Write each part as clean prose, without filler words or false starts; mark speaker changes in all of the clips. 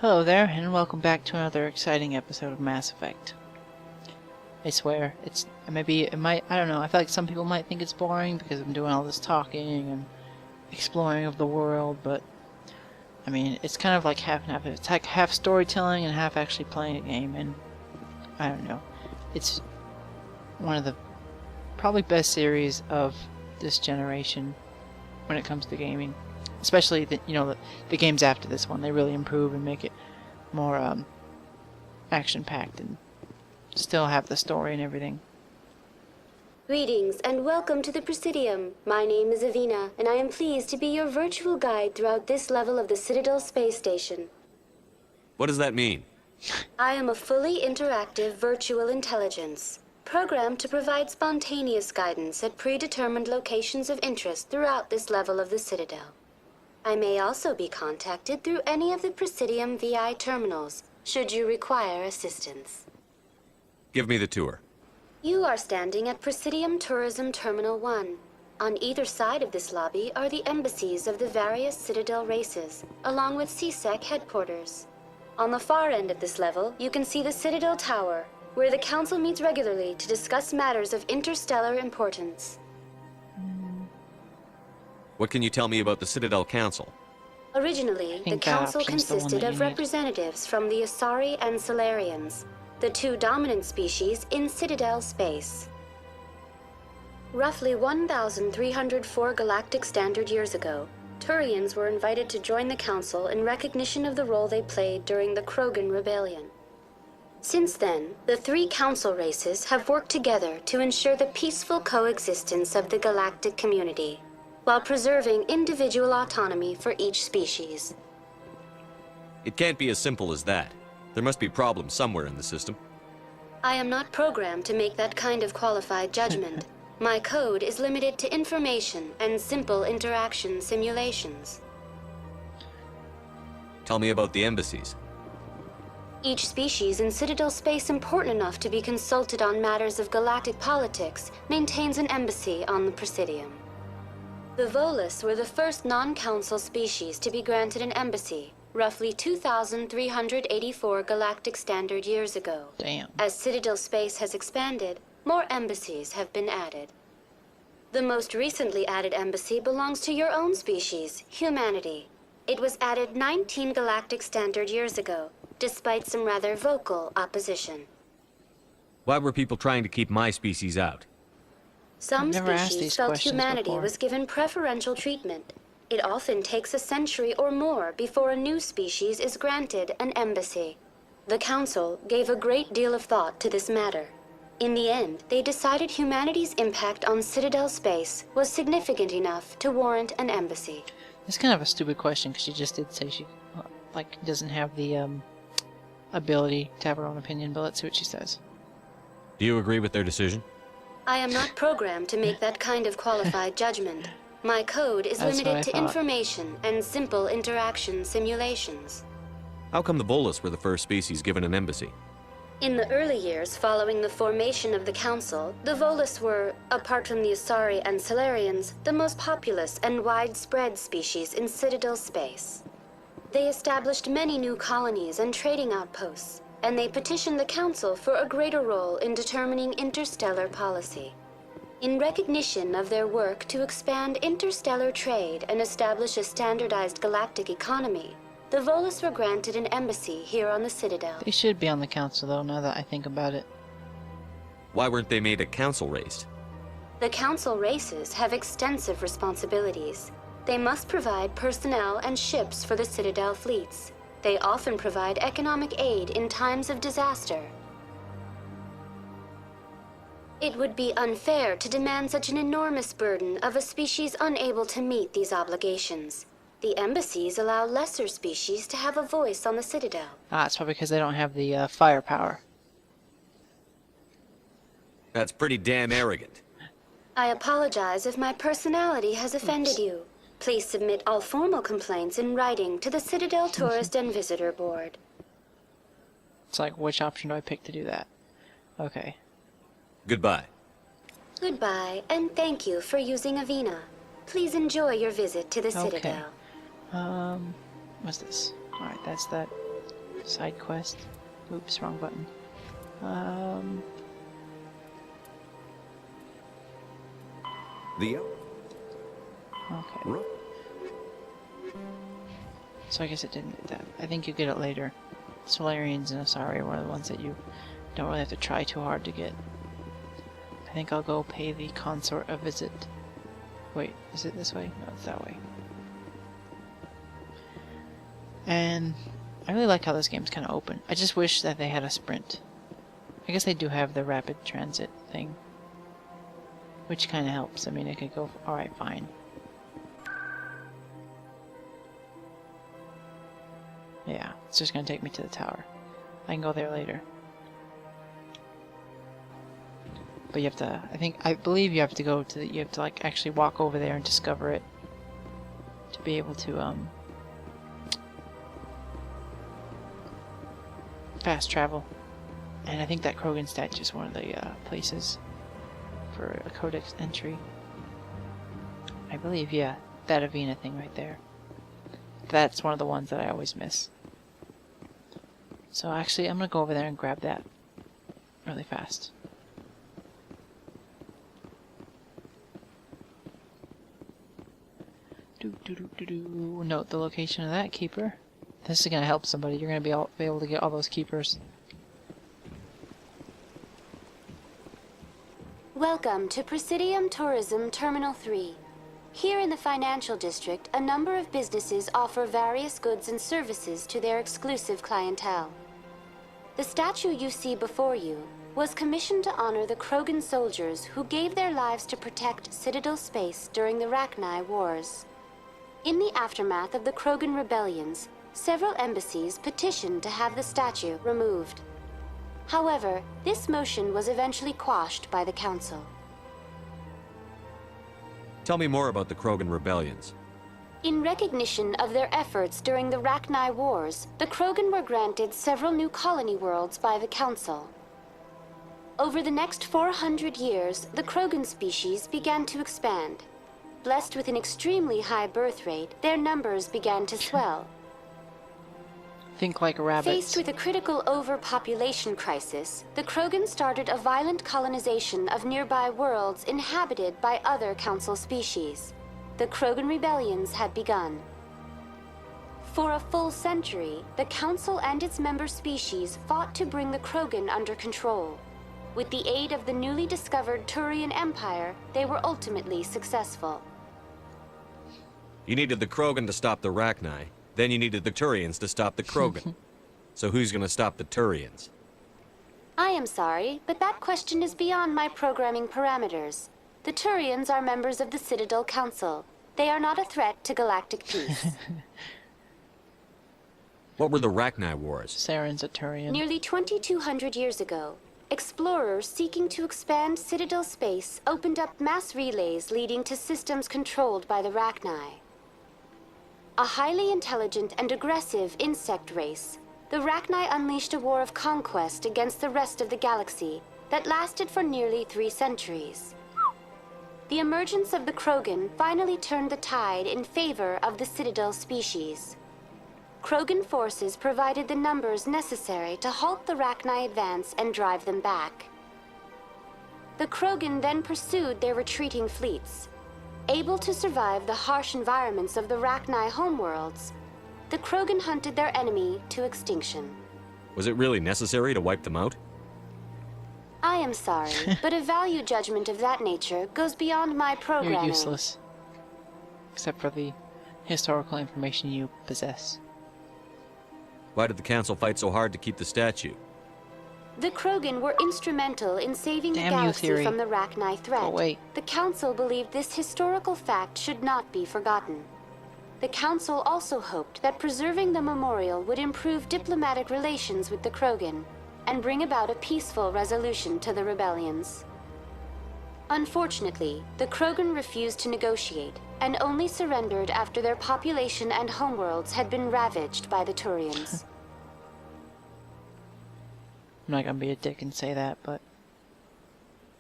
Speaker 1: Hello there, and welcome back to another exciting episode of Mass Effect. I swear, I don't know, I feel like some people might think it's boring because I'm doing all this talking and exploring of the world, but, I mean, it's kind of like half and half. It's like half storytelling and half actually playing a game, and, I don't know, it's one of the probably best series of this generation when it comes to gaming. Especially the games after this one, they really improve and make it more action-packed and still have the story and everything.
Speaker 2: Greetings and welcome to the Presidium. My name is Avina, and I am pleased to be your virtual guide throughout this level of the Citadel Space Station.
Speaker 3: What does that mean?
Speaker 2: I am a fully interactive virtual intelligence, programmed to provide spontaneous guidance at predetermined locations of interest throughout this level of the Citadel. I may also be contacted through any of the Presidium VI terminals, should you require assistance.
Speaker 3: Give me the tour.
Speaker 2: You are standing at Presidium Tourism Terminal 1. On either side of this lobby are the embassies of the various Citadel races, along with CSEC headquarters. On the far end of this level, you can see the Citadel Tower, where the Council meets regularly to discuss matters of interstellar importance.
Speaker 3: What can you tell me about the Citadel Council?
Speaker 2: Originally, the Council consisted of representatives from the Asari and Solarians, the two dominant species in Citadel space. Roughly 1,304 galactic standard years ago, Turians were invited to join the Council in recognition of the role they played during the Krogan Rebellion. Since then, the three Council races have worked together to ensure the peaceful coexistence of the galactic community, while preserving individual autonomy for each species.
Speaker 3: It can't be as simple as that. There must be problems somewhere in the system.
Speaker 2: I am not programmed to make that kind of qualified judgment. My code is limited to information and simple interaction simulations.
Speaker 3: Tell me about the embassies.
Speaker 2: Each species in Citadel space important enough to be consulted on matters of galactic politics maintains an embassy on the Presidium. The Volus were the first non-council species to be granted an embassy, roughly 2,384 galactic standard years ago.
Speaker 1: Damn.
Speaker 2: As Citadel space has expanded, more embassies have been added. The most recently added embassy belongs to your own species, humanity. It was added 19 galactic standard years ago, despite some rather vocal opposition.
Speaker 3: Why were people trying to keep my species out?
Speaker 2: Some species felt humanity was given preferential treatment. It often takes a century or more before a new species is granted an embassy. The Council gave a great deal of thought to this matter. In the end, they decided humanity's impact on Citadel space was significant enough to warrant an embassy.
Speaker 1: It's kind of a stupid question because she just did say she doesn't have the ability to have her own opinion, but let's see what she says.
Speaker 3: Do you agree with their decision?
Speaker 2: I am not programmed to make that kind of qualified judgment. My code is limited to information and simple interaction simulations.
Speaker 3: How come the Volus were the first species given an embassy?
Speaker 2: In the early years following the formation of the Council, the Volus were, apart from the Asari and Solarians, the most populous and widespread species in Citadel space. They established many new colonies and trading outposts, and they petitioned the Council for a greater role in determining interstellar policy. In recognition of their work to expand interstellar trade and establish a standardized galactic economy, the Volus were granted an embassy here on the Citadel.
Speaker 1: They should be on the Council, though, now that I think about it.
Speaker 3: Why weren't they made a Council race?
Speaker 2: The Council races have extensive responsibilities. They must provide personnel and ships for the Citadel fleets. They often provide economic aid in times of disaster. It would be unfair to demand such an enormous burden of a species unable to meet these obligations. The embassies allow lesser species to have a voice on the Citadel.
Speaker 1: It's probably because they don't have the firepower.
Speaker 3: That's pretty damn arrogant.
Speaker 2: I apologize if my personality has offended you. Please submit all formal complaints in writing to the Citadel Tourist and Visitor Board.
Speaker 1: It's like, which option do I pick to do that? Okay.
Speaker 3: Goodbye.
Speaker 2: Goodbye, and thank you for using Avina. Please enjoy your visit to the Citadel.
Speaker 1: What's this? Alright, that's that. Side quest. Oops, wrong button.
Speaker 4: The
Speaker 1: Okay. So I guess it didn't get that. I think you get it later. Solarians and Asari are one of the ones that you don't really have to try too hard to get. I think I'll go pay the consort a visit. Wait, is it this way? No, it's that way. And I really like how this game's kind of open. I just wish that they had a sprint. I guess they do have the rapid transit thing, which kind of helps. I mean, it could go, alright, fine. Yeah, it's just gonna take me to the tower. I can go there later. But you have to, I believe you have to go to you have to like actually walk over there and discover it to be able to, fast travel. And I think that Krogan statue is one of the places for a codex entry. I believe, yeah, that Avina thing right there. That's one of the ones that I always miss. So actually, I'm gonna go over there and grab that really fast. Note the location of that keeper. This is gonna help somebody. You're gonna be able to get all those keepers.
Speaker 2: Welcome to Presidium Tourism Terminal 3. Here in the financial district, a number of businesses offer various goods and services to their exclusive clientele. The statue you see before you was commissioned to honor the Krogan soldiers who gave their lives to protect Citadel space during the Rachni Wars. In the aftermath of the Krogan rebellions, several embassies petitioned to have the statue removed. However, this motion was eventually quashed by the Council.
Speaker 3: Tell me more about the Krogan rebellions.
Speaker 2: In recognition of their efforts during the Rachni Wars, the Krogan were granted several new colony worlds by the Council. Over the next 400 years, the Krogan species began to expand. Blessed with an extremely high birth rate, their numbers began to swell.
Speaker 1: Think like rabbits.
Speaker 2: Faced with a critical overpopulation crisis, the Krogan started a violent colonization of nearby worlds inhabited by other Council species. The Krogan rebellions had begun. For a full century, the Council and its member species fought to bring the Krogan under control. With the aid of the newly discovered Turian Empire, they were ultimately successful.
Speaker 3: You needed the Krogan to stop the Rachni, then you needed the Turians to stop the Krogan. So who's gonna stop the Turians?
Speaker 2: I am sorry, but that question is beyond my programming parameters. The Turians are members of the Citadel Council. They are not a threat to galactic peace.
Speaker 3: What were the Rachni Wars?
Speaker 1: Saren's a Turian.
Speaker 2: Nearly 2,200 years ago, explorers seeking to expand Citadel space opened up mass relays leading to systems controlled by the Rachni. A highly intelligent and aggressive insect race, the Rachni unleashed a war of conquest against the rest of the galaxy that lasted for nearly 3 centuries. The emergence of the Krogan finally turned the tide in favor of the Citadel species. Krogan forces provided the numbers necessary to halt the Rachni advance and drive them back. The Krogan then pursued their retreating fleets. Able to survive the harsh environments of the Rachni homeworlds, the Krogan hunted their enemy to extinction.
Speaker 3: Was it really necessary to wipe them out?
Speaker 2: I am sorry, but a value judgment of that nature goes beyond my programming.
Speaker 1: You're useless. Except for the historical information you possess.
Speaker 3: Why did the Council fight so hard to keep the statue?
Speaker 2: The Krogan were instrumental in saving
Speaker 1: Damn
Speaker 2: the
Speaker 1: you,
Speaker 2: galaxy
Speaker 1: theory.
Speaker 2: from the Rachni threat.
Speaker 1: Oh, wait.
Speaker 2: The Council believed this historical fact should not be forgotten. The Council also hoped that preserving the memorial would improve diplomatic relations with the Krogan and bring about a peaceful resolution to the rebellions. Unfortunately, the Krogan refused to negotiate and only surrendered after their population and homeworlds had been ravaged by the Turians.
Speaker 1: I'm not gonna be a dick and say that, but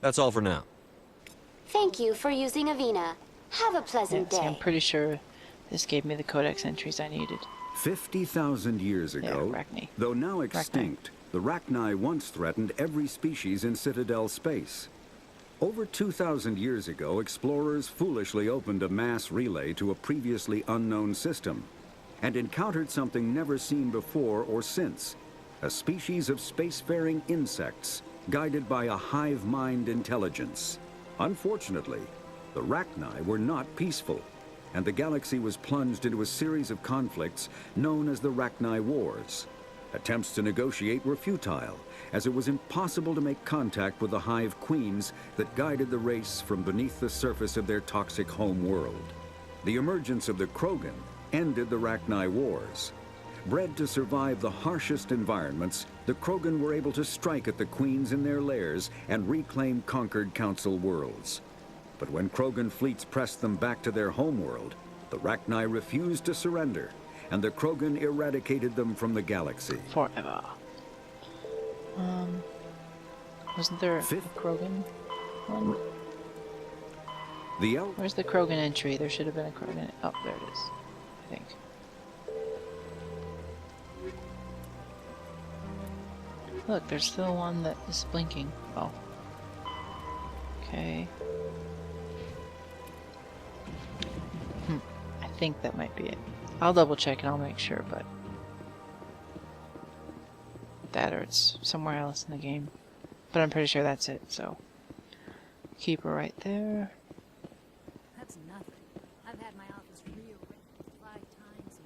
Speaker 3: That's all for now.
Speaker 2: Thank you for using Avina. Have a
Speaker 1: yeah,
Speaker 2: pleasant
Speaker 1: see,
Speaker 2: day.
Speaker 1: I'm pretty sure this gave me the codex entries I needed.
Speaker 4: 50,000 years ago,
Speaker 1: Arachne.
Speaker 4: though now extinct, the Rachni once threatened every species in Citadel space. Over 2,000 years ago, explorers foolishly opened a mass relay to a previously unknown system and encountered something never seen before or since, a species of spacefaring insects guided by a hive mind intelligence. Unfortunately, the Rachni were not peaceful, and the galaxy was plunged into a series of conflicts known as the Rachni Wars. Attempts to negotiate were futile, as it was impossible to make contact with the hive queens that guided the race from beneath the surface of their toxic home world. The emergence of the Krogan ended the Rachni Wars. Bred to survive the harshest environments, the Krogan were able to strike at the queens in their lairs and reclaim conquered Council worlds. But when Krogan fleets pressed them back to their homeworld, the Rachni refused to surrender, and the Krogan eradicated them from the galaxy.
Speaker 1: Forever. Wasn't there a Krogan one? Where's the Krogan entry? There should have been a Krogan. Oh, there it is. I think. Look, there's still one that is blinking. Oh. Okay. I think that might be it. I'll double check and I'll make sure, but that or it's somewhere else in the game. But I'm pretty sure that's it, so keep her right there.
Speaker 5: That's nothing. I've had my office rearranged 5 times.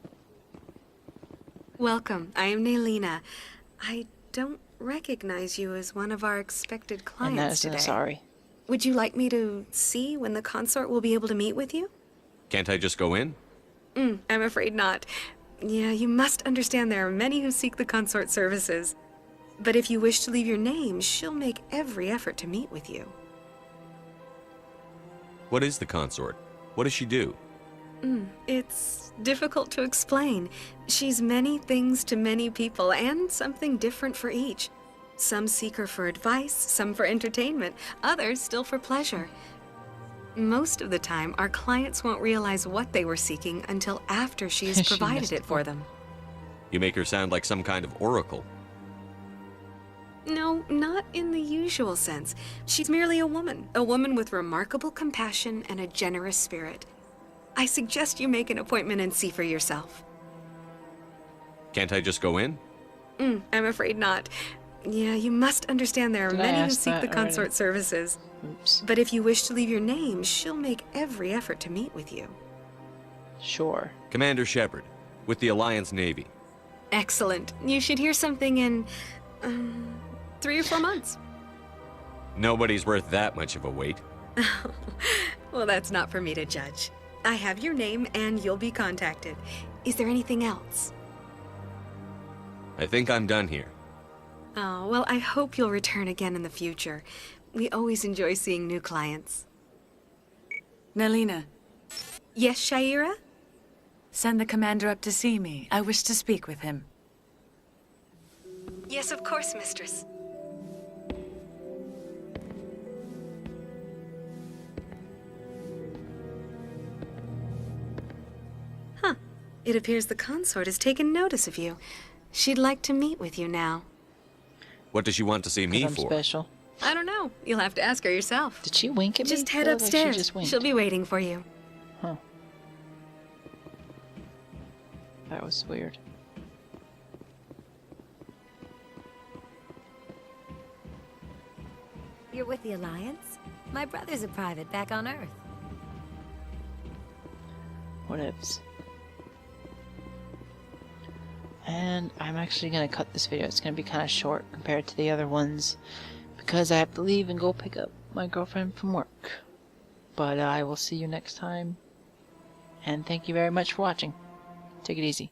Speaker 6: Welcome. I am Naylina. I don't recognize you as one of our expected clients
Speaker 1: And that is
Speaker 6: today.
Speaker 1: sorry.
Speaker 6: Would you like me to see when the consort will be able to meet with you?
Speaker 3: Can't I just go in?
Speaker 6: I'm afraid not. Yeah, you must understand there are many who seek the consort services. But if you wish to leave your name, she'll make every effort to meet with you.
Speaker 3: What is the consort? What does she do?
Speaker 6: It's difficult to explain. She's many things to many people, and something different for each. Some seek her for advice, some for entertainment, others still for pleasure. Most of the time, our clients won't realize what they were seeking until after she has
Speaker 1: She
Speaker 6: provided
Speaker 1: missed
Speaker 6: it for
Speaker 1: it.
Speaker 6: them.
Speaker 3: You make her sound like some kind of oracle.
Speaker 6: No, not in the usual sense. She's merely a woman with remarkable compassion and a generous spirit. I suggest you make an appointment and see for yourself.
Speaker 3: Can't I just go in?
Speaker 6: I'm afraid not. Yeah, you must understand there are
Speaker 1: Did I
Speaker 6: many who
Speaker 1: ask
Speaker 6: seek
Speaker 1: that
Speaker 6: the
Speaker 1: already?
Speaker 6: consort services.
Speaker 1: Oops.
Speaker 6: But if you wish to leave your name, she'll make every effort to meet with you.
Speaker 1: Sure.
Speaker 3: Commander Shepard, with the Alliance Navy.
Speaker 6: Excellent. You should hear something in 3 or 4 months.
Speaker 3: Nobody's worth that much of a wait.
Speaker 6: Well, that's not for me to judge. I have your name and you'll be contacted. Is there anything else?
Speaker 3: I think I'm done here.
Speaker 6: Oh, well, I hope you'll return again in the future. We always enjoy seeing new clients.
Speaker 5: Naylina,
Speaker 6: Yes, Shaira?
Speaker 5: send the commander up to see me. I wish to speak with him.
Speaker 6: Yes, of course, mistress. Huh. It appears the consort has taken notice of you. She'd like to meet with you now.
Speaker 3: What does she want to see me
Speaker 1: 'Cause I'm
Speaker 3: for?
Speaker 1: special.
Speaker 6: I don't know. You'll have to ask her yourself.
Speaker 1: Did she wink at me?
Speaker 6: Just head
Speaker 1: Feel like
Speaker 6: upstairs.
Speaker 1: She just winked.
Speaker 6: She'll be waiting for you.
Speaker 1: Huh. That was weird.
Speaker 7: You're with the Alliance? My brother's a private back on Earth.
Speaker 1: Whatevs. And I'm actually going to cut this video. It's going to be kind of short compared to the other ones because I have to leave and go pick up my girlfriend from work. But I will see you next time. And thank you very much for watching. Take it easy.